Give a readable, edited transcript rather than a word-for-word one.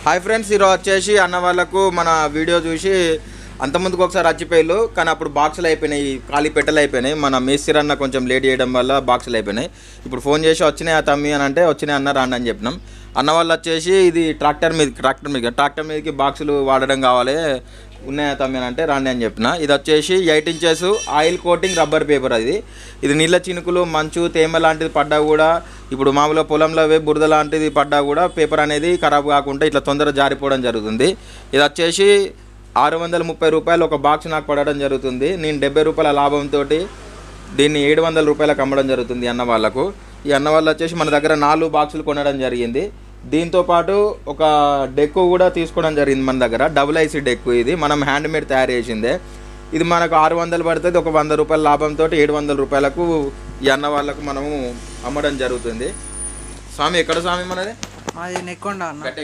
Hi friends, ఈరోజు వచ్చేసి అన్న వాళ్ళకు మన వీడియో చూసి అంతకుముందుకు ఒకసారి వచ్చిపోయారు, కానీ అప్పుడు బాక్సులు అయిపోయినాయి, ఖాళీ పెట్టెలు అయిపోయినాయి. మన మేస్త్రి అన్న కొంచెం లేట్ చేయడం వల్ల బాక్సులు అయిపోయినాయి. ఇప్పుడు ఫోన్ చేసి వచ్చినాయి తమ్మి అని అంటే వచ్చినాయి అన్న రాండి అని చెప్పినాం. అన్న వాళ్ళు వచ్చేసి ఇది ట్రాక్టర్ మీదకి బాక్సులు వాడడం కావాలి, ఉన్నాయా తమ్మి అని అంటే రాండి అని చెప్పిన. ఇది వచ్చేసి 8 inches oil coating rubber paper. ఇది నీళ్ళ చినుకులు, మంచు, తేమ లాంటిది పడ్డా కూడా, ఇప్పుడు మామూలుగా పొలంలో బురద లాంటిది పడ్డా కూడా పేపర్ అనేది ఖరాబ్ కాకుండా ఇట్లా తొందరగా జారిపోవడం జరుగుతుంది. ఇది వచ్చేసి 630 రూపాయలు ఒక బాక్స్ నాకు పడడం జరుగుతుంది. నేను 70 రూపాయల లాభంతో దీన్ని 700 రూపాయలకు అమ్మడం జరుగుతుంది అన్న వాళ్ళకు. ఈ అన్న వాళ్ళు వచ్చేసి మన దగ్గర 4 బాక్సులు కొనడం జరిగింది. దీంతోపాటు ఒక డెక్కు కూడా తీసుకోవడం జరిగింది మన దగ్గర, డబుల్ ఐసీ డెక్కు. ఇది మనం హ్యాండ్మేడ్ తయారు చేసిందే. ఇది మనకు 600 పడుతుంది. ఒక 100 రూపాయల లాభంతో 700 రూపాయలకు ఈ అన్న వాళ్ళకు మనము అమ్మడం జరుగుతుంది. స్వామి ఎక్కడ స్వామి మనది? నెక్కొండ అన్న. గట్టి